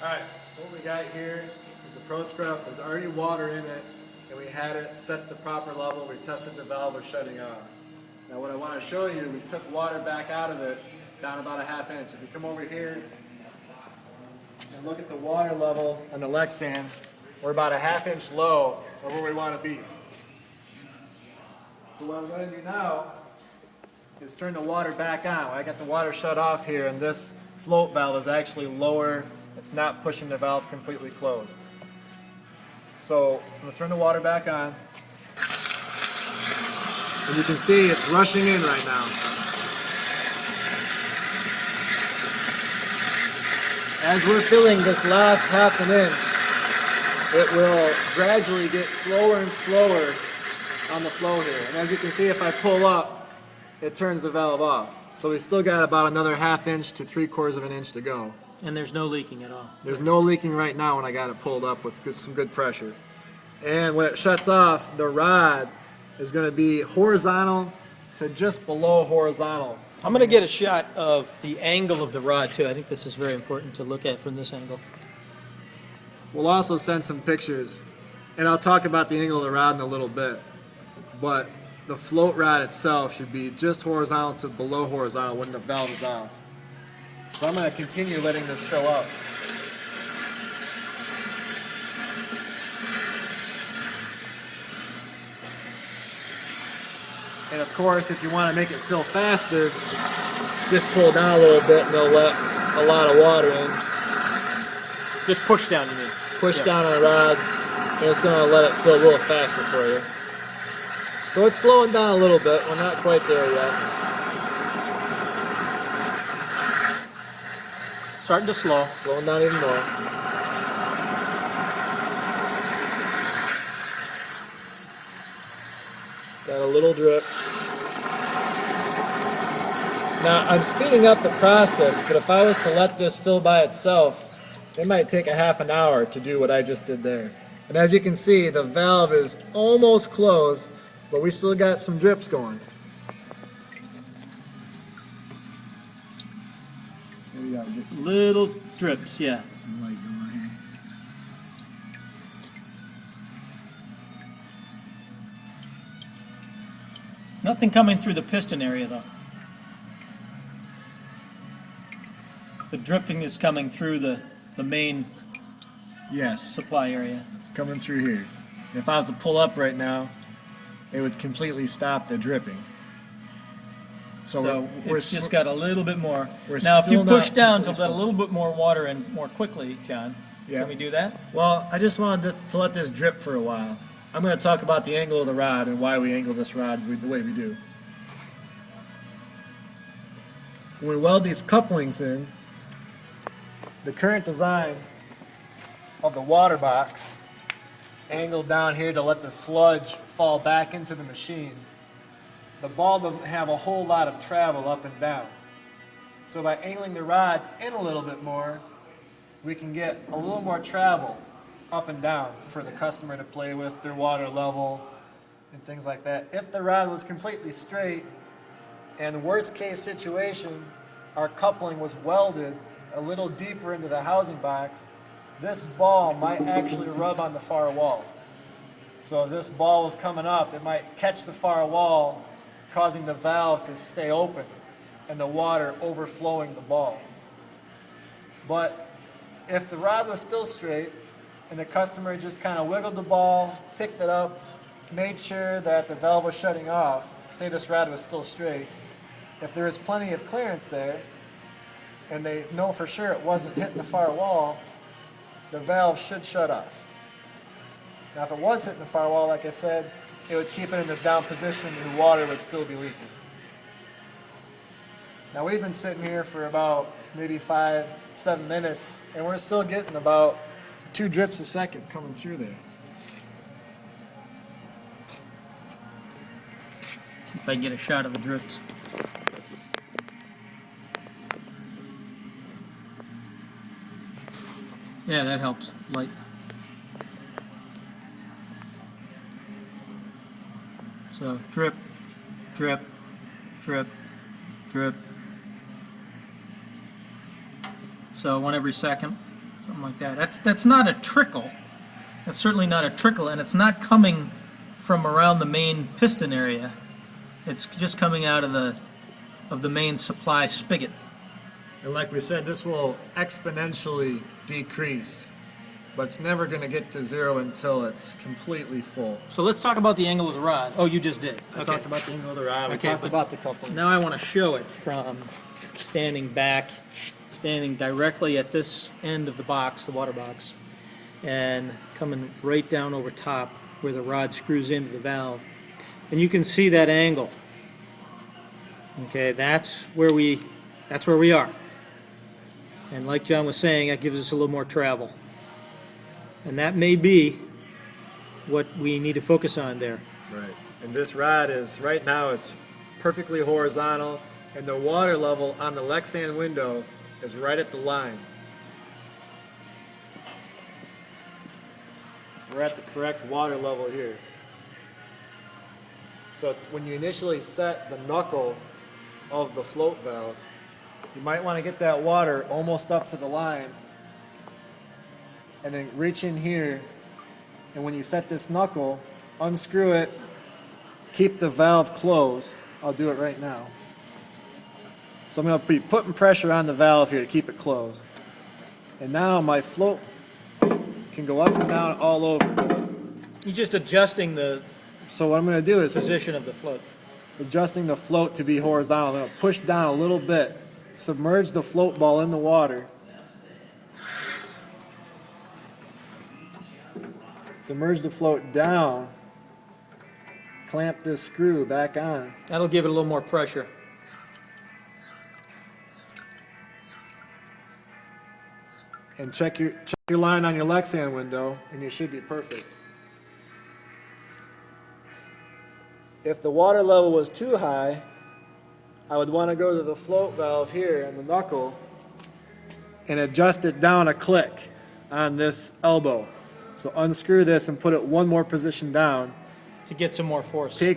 Alright, so what we got here is the Pro Scrub. There's already water in it, and we had it set to the proper level. We tested the valve was shutting off. Now what I want to show you, we took water back out of it down about a ½ inch. If you come over here and look at the water level on the Lexan, we're about a ½ inch low of where we want to be. So what I'm going to do now is turn the water back on. I got the water shut off here, and this float valve is actually lower. It's not pushing the valve completely closed. So I'm going to turn the water back on. And you can see it's rushing in right now. As we're filling this last ½ inch, it will gradually get slower and slower on the flow here. And as you can see, if I pull up, it turns the valve off. So we still got about another ½ inch to 3/4 inch to go. And there's no leaking at all. There's no leaking right now when I got it pulled up with some good pressure. And when it shuts off, the rod is going to be horizontal to just below horizontal. I'm going to get a shot of the angle of the rod too. I think this is very important to look at from this angle. We'll also send some pictures, and I'll talk about the angle of the rod in a little bit. But the float rod itself should be just horizontal to below horizontal when the valve is off. So I'm going to continue letting this fill up. And of course, if you want to make it fill faster, just pull down a little bit and they'll let a lot of water in. Just push down, you mean? Push down on the rod, and it's going to let it fill a little faster for you. So it's slowing down a little bit. We're not quite there yet. Starting to slow. Slowing down even more. Got a little drip. Now I'm speeding up the process, but if I was to let this fill by itself, it might take a ½ hour to do what I just did there. And as you can see, the valve is almost closed, but we still got some drips going. There we go. Get Little drips, yeah. some light going here. Nothing coming through the piston area though. The dripping is coming through the main Yes, supply area. it's coming through here. If I was to pull up right now, it would completely stop the dripping. So we're it's just got a little bit more. we're Now if you still push not down to completely let a full. little bit more water in more quickly, John, Yeah. can we do that? Well, I just wanted to let this drip for a while. I'm going to talk about the angle of the rod and why we angle this rod the way we do. When we weld these couplings in, the current design of the water box angled down here to let the sludge fall back into the machine, the ball doesn't have a whole lot of travel up and down. So by angling the rod in a little bit more, we can get a little more travel up and down for the customer to play with, their water level, and things like that. If the rod was completely straight, and worst case situation, our coupling was welded a little deeper into the housing box, this ball might actually rub on the far wall. So if this ball was coming up, it might catch the far wall, causing the valve to stay open and the water overflowing the ball. But if the rod was still straight and the customer just kind of wiggled the ball, picked it up, made sure that the valve was shutting off, say this rod was still straight, if there is plenty of clearance there and they know for sure it wasn't hitting the far wall, the valve should shut off. Now if it was hitting the far wall, like I said, it would keep it in this down position and water would still be leaking. Now we've been sitting here for about maybe 5-7 minutes and we're still getting about 2 drips a second coming through there. If I get a shot of the drips. Yeah, that helps. Light. So drip, drip, drip, drip. So one every second. something like that. That's not a trickle. That's certainly not a trickle, and it's not coming from around the main piston area. It's just coming out of the main supply spigot. And like we said, this will exponentially decrease, but it's never going to get to zero until it's completely full. So let's talk about the angle of the rod. Oh, you just did. I talked about the angle of the rod. We Okay, talked but about the coupling. Now I want to show it from standing back, standing directly at this end of the box, the water box, and coming right down over top where the rod screws into the valve. And you can see that angle. Okay, that's where we are. And like John was saying, that gives us a little more travel. And that may be what we need to focus on there. Right. And this rod is, right now, it's perfectly horizontal, and the water level on the Lexan window is right at the line. We're at the correct water level here. So when you initially set the knuckle of the float valve, you might want to get that water almost up to the line, and then reach in here, and when you set this knuckle, unscrew it, keep the valve closed. I'll do it right now. So I'm going to be putting pressure on the valve here to keep it closed. And now my float can go up and down all over. You're just adjusting the So what I'm going to do is position of the float. adjusting the float to be horizontal. I'm going to push down a little bit, submerge the float ball in the water. Submerge the float down, clamp this screw back on. That'll give it a little more pressure. And check your line on your Lexan window, and you should be perfect. If the water level was too high, I would want to go to the float valve here and the knuckle and adjust it down a click on this elbow. So unscrew this and put it one more position down. To get some more force. Take